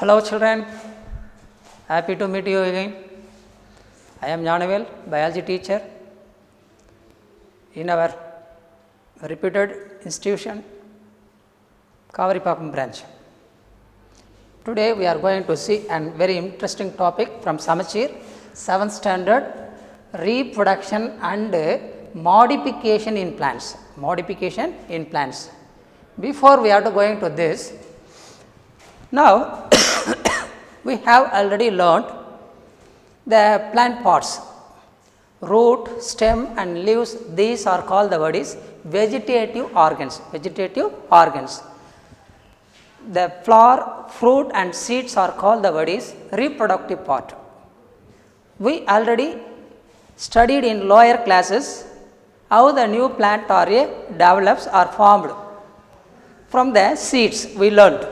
Hello children, happy to meet you again. I am Janavel, biology teacher in our reputed institution, Kavaripakam branch. Today we are going to see a very interesting topic from Samachir, 7th standard, reproduction and modification in plants. Modification in plants. Before we are going to this, now we have already learnt the plant parts, root, stem and leaves. These are called the word is vegetative organs. Vegetative organs. The flower, fruit and seeds are called the word is reproductive part. We already studied in lower classes how the new plant or develops or formed. From the seeds we learned.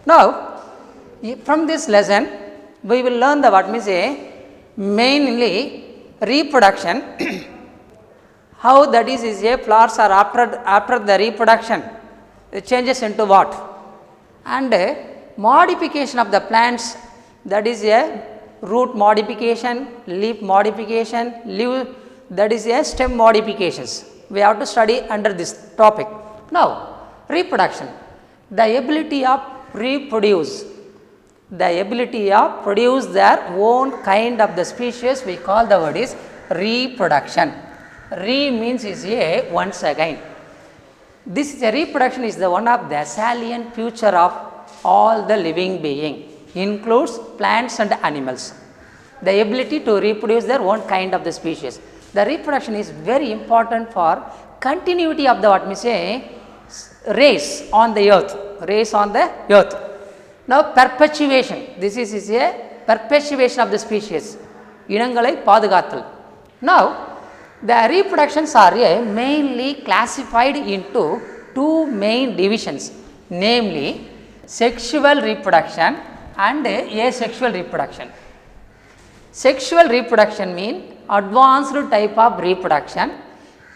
Now from this lesson we will learn the what means mainly reproduction. How that is a flowers are after the reproduction it changes into what, and modification of the plants, that is a root modification, leaf modification, leaf, that is a stem modifications. We have to study under this topic. Now reproduction, the ability of reproduce. The ability of produce their own kind of the species, we call the word is reproduction. Re means is a once again. This is a reproduction is the one of the salient feature of all the living being, includes plants and animals. The ability to reproduce their own kind of the species. The reproduction is very important for continuity of the what we say race on the earth. Race on the earth. Now perpetuation, this is a perpetuation of the species, இனங்களை பாதுகாத்தல். Now the reproductions are mainly classified into two main divisions, namely sexual reproduction and asexual reproduction. Sexual reproduction means advanced type of reproduction.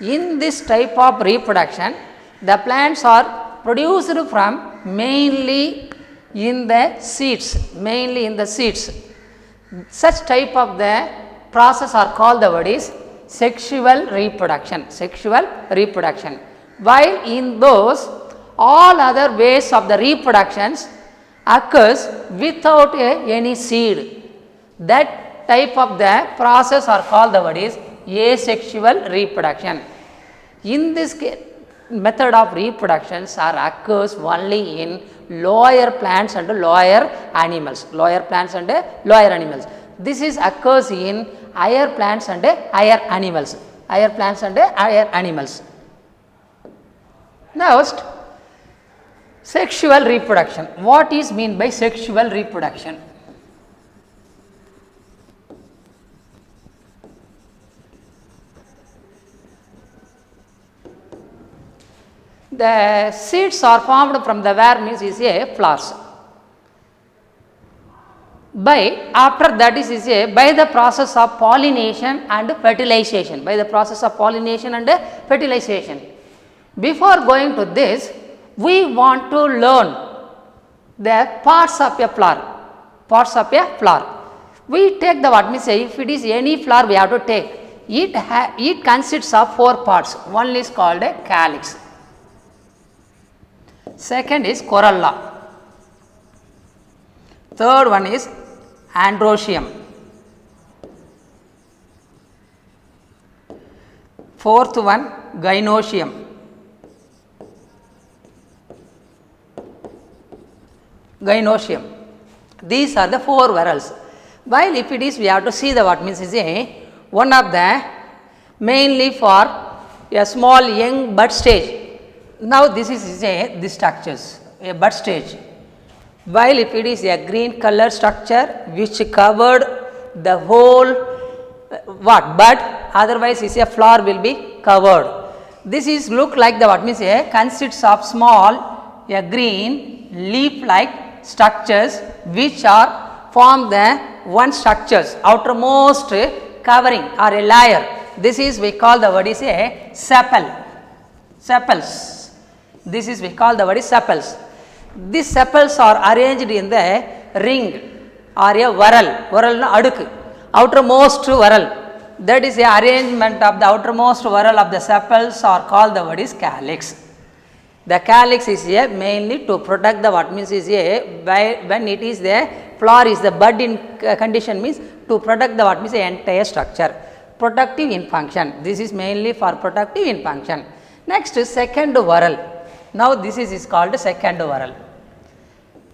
In this type of reproduction, the plants are produced from mainly in the seeds, Such type of the process are called the word is sexual reproduction. While in those all other ways of the reproductions occurs without any seed, that type of the process are called the word is asexual reproduction. In this method of reproductions occurs only in lower plants and lower animals. This is occurs in higher plants and higher animals. Next, sexual reproduction. What is mean by sexual reproduction? The seeds are formed from the where means is a flowers. After that is by the process of pollination and fertilization. Before going to this, we want to learn the parts of a flower. We take the what means if it is any flower we have to take. It consists of four parts. One is called a calyx. Second is corolla. Third one is androecium. Fourth one gynoecium. These are the four whorls. While if it is we have to see the what means is one of the mainly for a small young bud stage. Now this is the structures, a bud stage. While if it is a green color structure which covered the whole bud, otherwise is a flower will be covered. This is look like the what means consists of small green leaf like structures which are form the one structures outermost covering or a layer. This is we call the word is a sepals. This is we call the word is sepals. These sepals are arranged in the ring or a whorl. Whorl na aduk. Outermost whorl. That is a arrangement of the outermost whorl of the sepals are called the word is calyx. The calyx is a mainly to protect the what means is a when it is the flower is the bud in condition means to protect the what means the entire structure. Protective in function. This is mainly for protective in function. Next second whorl. Now this is called second whorl.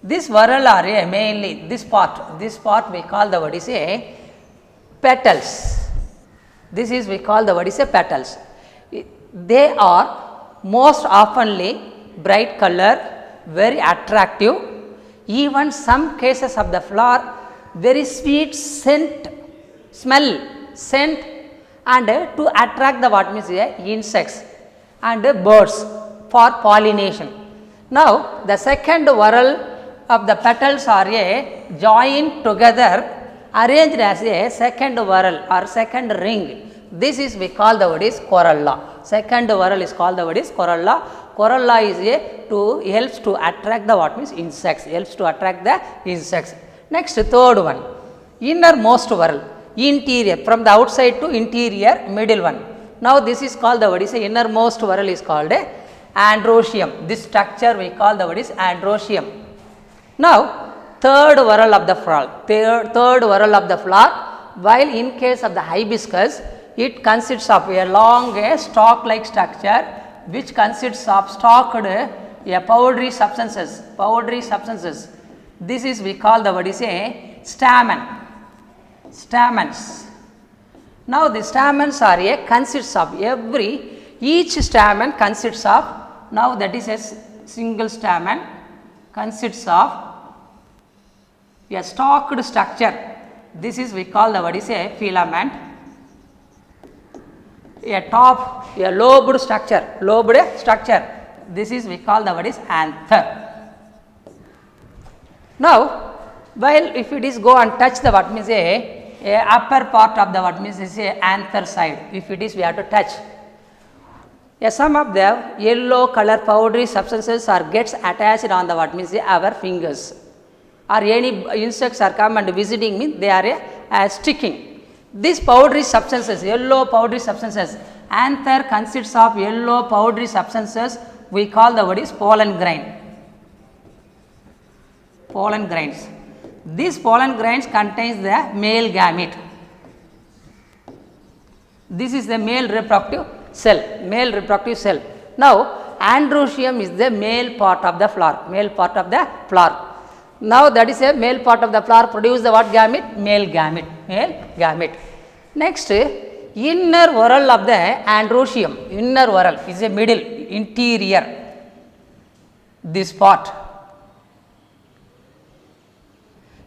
This whorl are a mainly this part we call the word is a petals. This is we call the word is a petals. They are most oftenly bright color, very attractive. Even some cases of the flower very sweet scent, scent and to attract the what means insects and birds for pollination. Now the second whorl of the petals are a joined together arranged as a second whorl or second ring. This is we call the word is corolla. Second whorl is called the word is corolla. Corolla is a to helps to attract the what means insects, helps to attract the insects. Next third one, innermost whorl, interior from the outside to interior, middle one. Now this is called the word is innermost whorl is called a androecium. This structure we call the word is androecium. Now third whorl of the flower, third whorl of the flower, while in case of the hibiscus it consists of a long stalk like structure which consists of stalked powdery substances. This is we call the word is a stamens. Now the stamens are a consists of each stamen consists of, now that is a single stamen consists of a stalked structure. This is we call the word is a filament. A lobed structure. This is we call the word is anther. Now while if it is go and touch the what means a upper part of the what means is a anther side, if it is we have to touch. Some of the yellow color powdery substances are gets attached on the what means our fingers, or any insects are come and visiting means they are sticking. These powdery substances, yellow powdery substances, anther consists of yellow powdery substances, we call the word is pollen grain. Pollen grains. These pollen grains contains the male gamete. This is the male reproductive cell. Now androecium is the male part of the flower. Now that is a male part of the flower produce the what gamete? Male gamete. Next, inner whorl of the androecium. Inner whorl is a middle, interior. This part.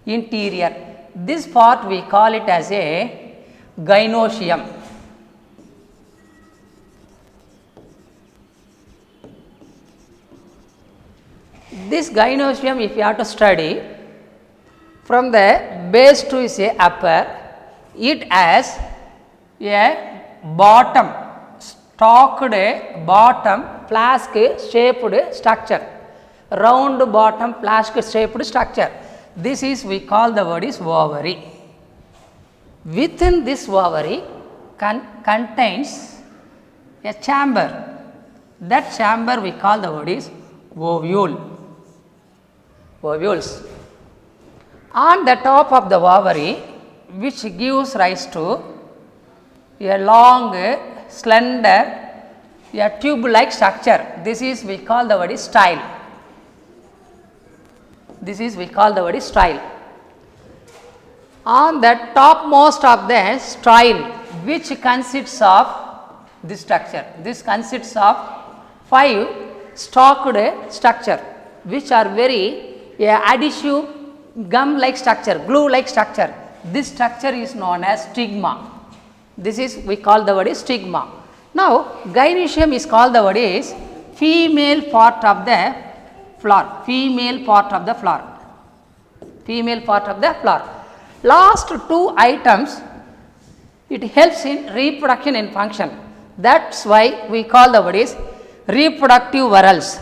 Interior. This part we call it as a gynoecium. This gynoecium if you have to study from the base to say upper, it has a bottom, stalked bottom flask shaped structure, round bottom flask shaped structure. This is we call the word is ovary. Within this ovary contains a chamber. That chamber we call the word is ovule. Ovules. On the top of the ovary, which gives rise to a long, slender, a tube-like structure. This is we call the word is style. On the topmost of the style, which consists of this structure. This consists of 5 stalked structure, which are very adhesive gum-like structure, glue-like structure. This structure is known as stigma. This is we call the word is stigma. Now gynoecium is called the word is female part of the flower. Last 2 items, it helps in reproduction in function. That's why we call the word is reproductive whorls.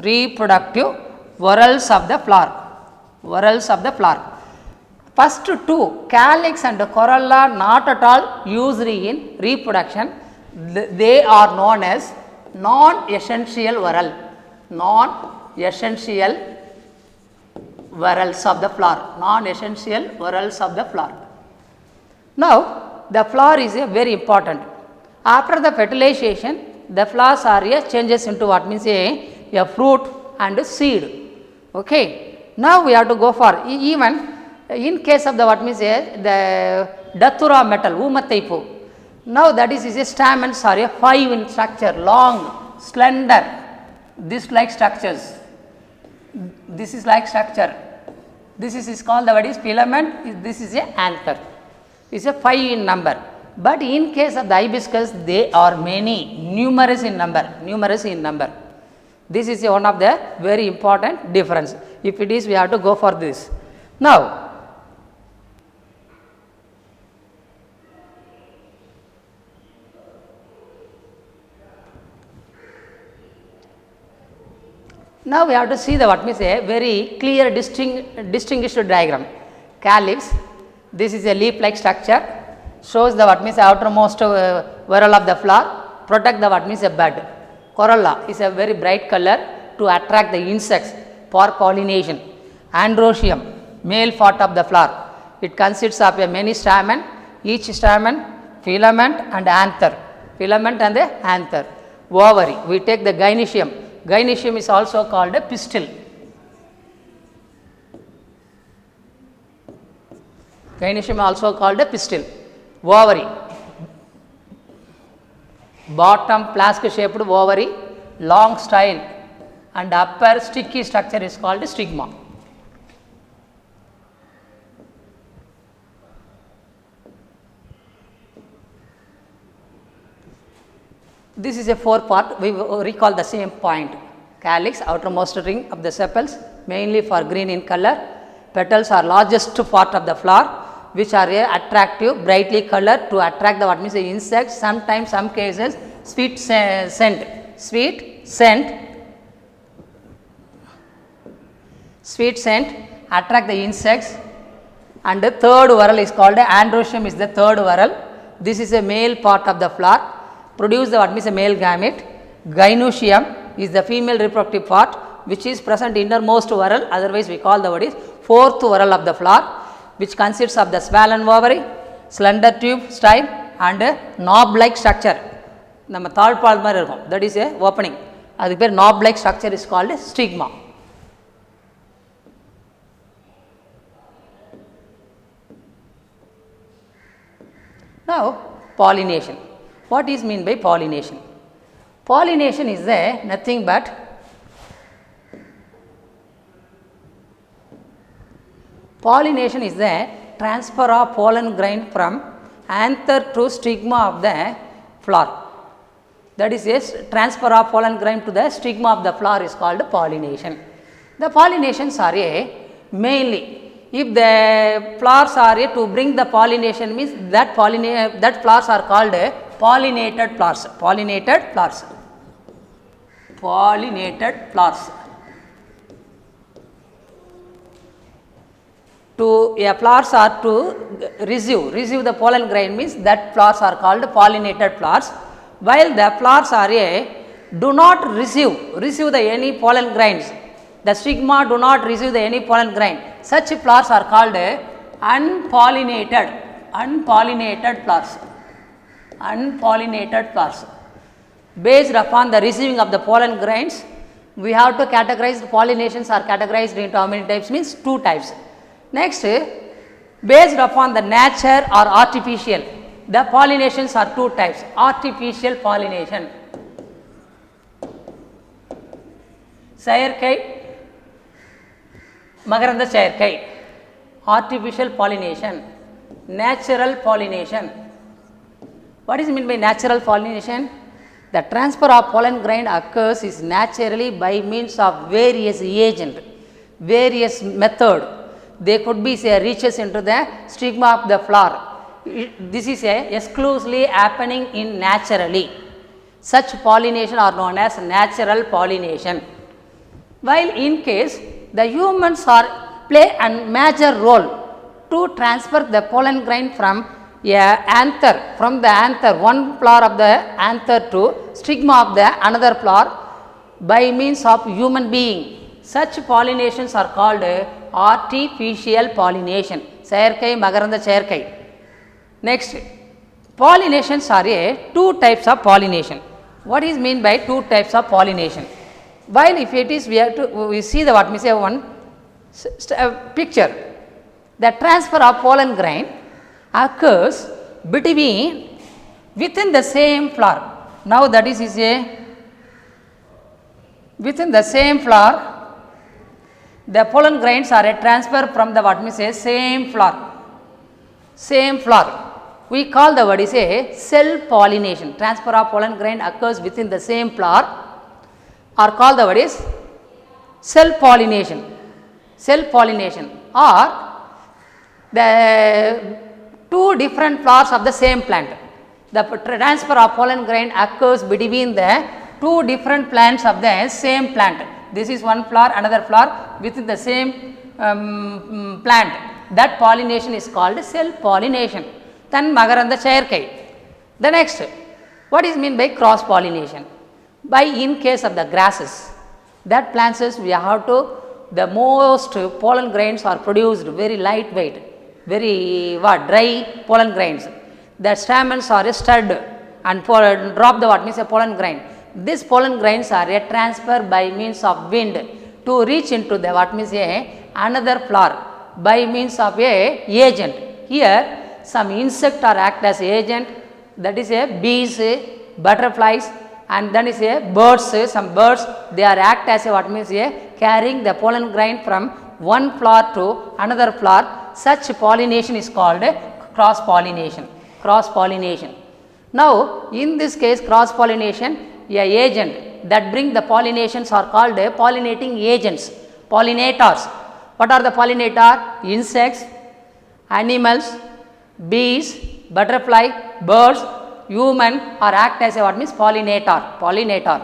Reproductive whorls of the flower. whorls of the flower. First two, calyx and corolla, not at all used in reproduction. They are known as non-essential whorl, non-essential whorls of the flower, non-essential whorls of the flower. Now, the flower is a very important. After the fertilization, the flowers are changes into what means a fruit and a seed. Okay. Now, we have to go for even in case of the what means the datura metal, umataipu. Now, that is a stamens are a 5 in structure, long, slender, this like structures. This is like structure. This is called the what is filament. This is a anther. Is a 5 in number. But in case of the hibiscus, they are many, numerous in number. This is one of the very important difference. If it is, we have to go for this. Now, we have to see the what means a very clear distinguished diagram. Calyx, this is a leaf like structure, shows the what means outermost whorl of the flower, protect the what means a bud. Corolla is a very bright color to attract the insects for pollination. Androecium, male part of the flower. It consists of a many stamen, each stamen, filament and anther. Filament and the anther. Ovary, we take the gynoecium. Gynoecium is also called a pistil. Gynoecium also called a pistil. Ovary, bottom flask shaped ovary, long style and upper sticky structure is called stigma. This is a 4 part, we recall the same point. Calyx, outermost ring of the sepals, mainly for green in color. Petals are largest part of the flower, which are attractive, brightly colored to attract the what means the insects, sometimes some cases sweet scent, attract the insects. And the third whorl is called androecium is the third whorl. This is a male part of the flower, produce the what means a male gamete. Gynoecium is the female reproductive part, which is present innermost whorl, otherwise we call the what is fourth whorl of the flower, which consists of the swollen ovary, slender tube style and knob like structure. நம்ம தாழ்பால் மாதிரி இருக்கும், that is a opening. அதுக்கு பேர் knob like structure is called stigma. Now, pollination. What is mean by pollination? Pollination is nothing but the transfer of pollen grain from anther to stigma of the flower. That is a transfer of pollen grain to the stigma of the flower is called pollination. The pollinations are mainly, if the flowers are to bring the pollination means that flowers are called pollinated flowers. To a flowers are to receive the pollen grain means that flowers are called pollinated flowers, while the flowers are do not receive the any pollen grains. The stigma do not receive the any pollen grain. Such flowers are called unpollinated flowers. Based upon the receiving of the pollen grains, we have to categorize the pollinations are categorized into how many types means 2 types. Next, based upon the nature or artificial, the pollinations are 2 types. Artificial pollination, செயற்கை, மகரந்த செயற்கை. Artificial pollination, natural pollination. What is meant by natural pollination? The transfer of pollen grain occurs is naturally by means of various agent, various method. They could be say reaches into the stigma of the flower. This is exclusively happening in naturally. Such pollination are known as natural pollination. While in case the humans are play a major role to transfer the pollen grain from the anther, one flower of the anther to stigma of the another flower by means of human being. Such pollinations are called artificial pollination. செயற்கை மகரந்த சேர்க்கை. Next, pollinations are two types of pollination. What is mean by two types of pollination? While if it is we see the what we say one picture, the transfer of pollen grain occurs within the same flower. Now that is within the same flower, the pollen grains are a transfer from the what we say same flower. Same flower. We call the word is a self pollination. Transfer of pollen grain occurs within the same flower, or call the word is self pollination. Self pollination, or the two different flowers of the same plant. The transfer of pollen grain occurs between the two different plants of the same plant. This is one flower, another flower within the same plant. That pollination is called self pollination. Then magaranda சேர்க்கை. The next, what is mean by cross pollination? By in case of the grasses, that plants we have to the most pollen grains are produced very lightweight, very dry pollen grains. The stamens are stirred and drop the what means a pollen grain. These pollen grains are transferred by means of wind to reach into the what means another flower by means of a agent. Here some insect are act as agent, that is a bees, butterflies, and then is a birds. Some birds they are act as a what means carrying the pollen grain from one flower to another flower. Such pollination is called cross pollination. Cross pollination. Now in this case cross pollination, a agent that bring the pollinations are called pollinating agents, pollinators. What are the pollinator? Insects, animals, bees, butterfly, birds, human are act as a what means pollinator. Pollinator.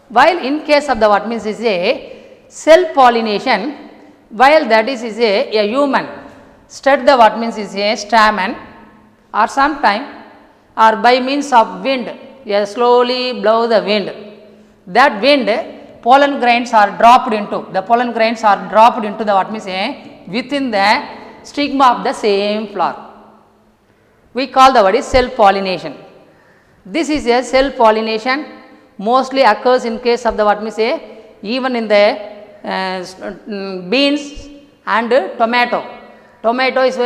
While in case of the what means is a self pollination, while that is a human stud the what means is a stamen, or sometime or by means of wind, slowly blow the wind. That wind pollen grains are dropped into the what means within the stigma of the same flower. We call the word is self pollination. This is a self pollination mostly occurs in case of the what means even in the beans and tomato. Tomato is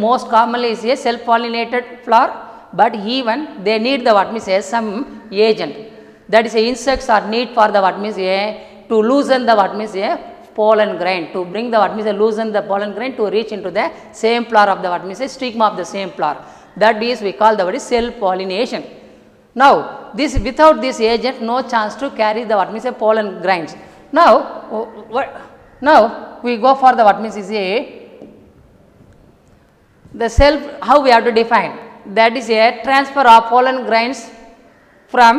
most commonly is a self pollinated flower, but even they need the what means some agent, that is insects are need for the what means to loosen the what means pollen grain, to bring the what means loosen the pollen grain to reach into the same flower of the what means stigma of the same flower. That is we call the word is self pollination. Now this without this agent no chance to carry the what means pollen grains. Now we go for the what means is the self, how we have to define, that is a transfer of pollen grains from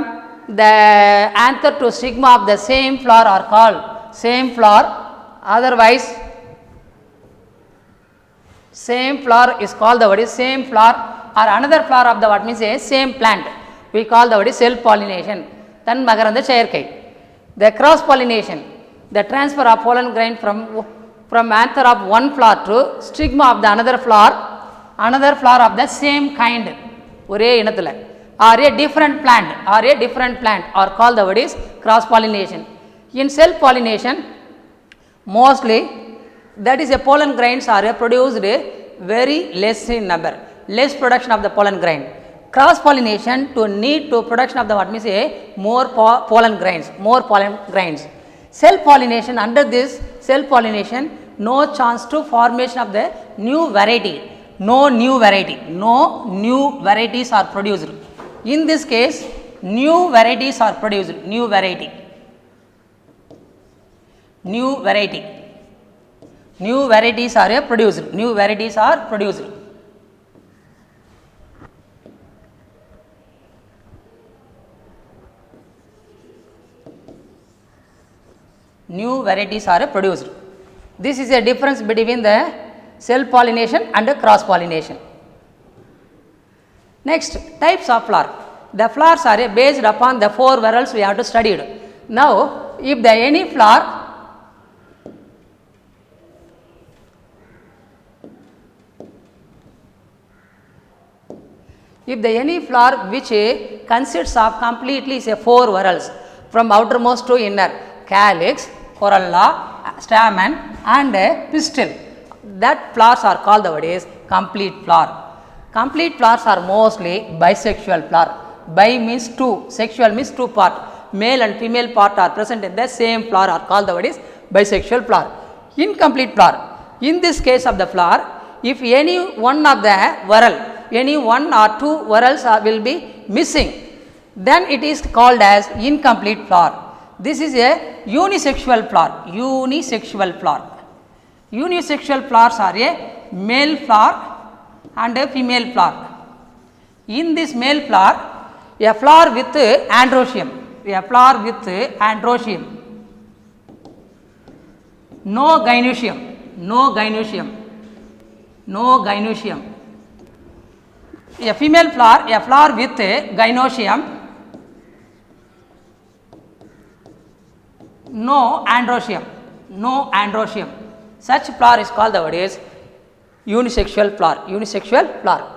the anther to stigma of the same flower are called same flower. Otherwise same flower is called the word is same flower, or another flower of the what means same plant, we call the word is self pollination. Then magaranda சேர்க்கை. The cross pollination, the transfer of pollen grain from anther of one flower to stigma of the another flower of the same kind, ஒரே இனத்துல, or a different plant or call the word is cross pollination. In self pollination mostly that is a pollen grains are produced very less in number, less production of the pollen grain. Cross pollination to need to production of the what means more pollen grains. Self pollination, under this self pollination no chance to formation of the new variety, no new varieties are produced. In this case new varieties are produced, new varieties are produced. New varieties are produced. New varieties are produced. This is a difference between the self pollination and cross pollination. Next, types of flower. The flowers are based upon the 4 whorls we have to studied. Now, if the any flower which consists of completely say 4 whorls from outermost to inner, calyx, corolla, stamen and pistil, that flowers are called the word is complete flower. Complete flowers are mostly bisexual flower. Bi means 2, sexual means 2 part, male and female part are present in the same flower are called the word is bisexual flower. Incomplete flower, in this case of the flower, if any one of the whorl, any 1 or 2 whorls will be missing, then it is called as incomplete flower. This is a unisexual flower. Unisexual flower. Unisexual flowers are a male flower and a female flower. In this male flower, a flower with androecium, no gynoecium, a female flower, a flower with gynoecium, no androecium. Such flower is called the word is unisexual flower.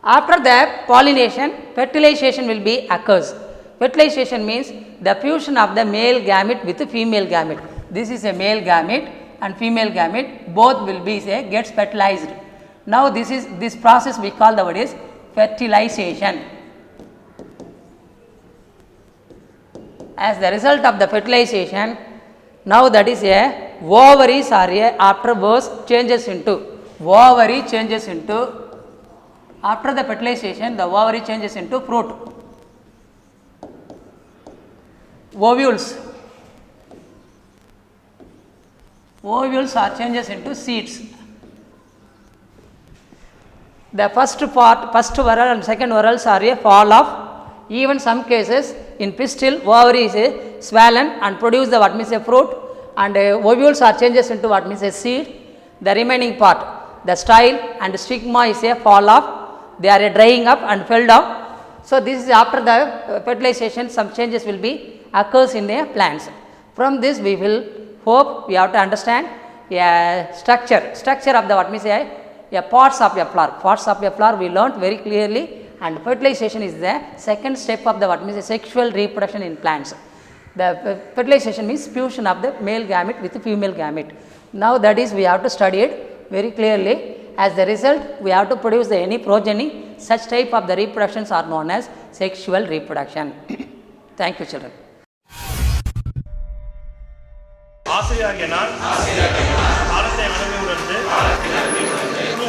After the pollination, fertilization will be occurs. Fertilization means the fusion of the male gamete with the female gamete. This is a male gamete and female gamete, both will be say gets fertilized. Now this process we call the word is fertilization. As the result of the fertilization, now that is a ovaries are after birth changes into after the fertilization, the ovary changes into fruit. Ovules are changes into seeds. The first whorl and second whorls are a fall off. Even some cases in pistil, ovary is swollen and produce the what means a fruit, and ovules are changes into what means a seed. The remaining part, the style and stigma is a fall off. They are drying up and fell down. So this is after the fertilization, some changes will be occurs in the plants. From this we will hope we have to understand a structure of the what means a parts of a flower we learnt very clearly, and fertilization is the second step of the what means sexual reproduction in plants. The fertilization means fusion of the male gamete with the female gamete. Now that is we have to study it very clearly. As the result, we have to produce any progeny. Such type of the reproductions are known as sexual reproduction. Thank you, children. ஆசிரியராகிய நான் காலத்தை வணங்கி உணர்ந்து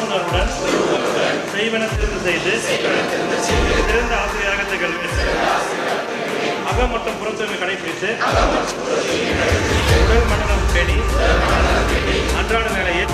உணர்வுடன் செய்வன செய்து சிறந்த ஆசிரியராக திகழ்வேன். அகம் மற்றும் புறத்தூய்மை கடைபிடித்து உடல் மண்டலம் பேணி அன்றாட வேலையில்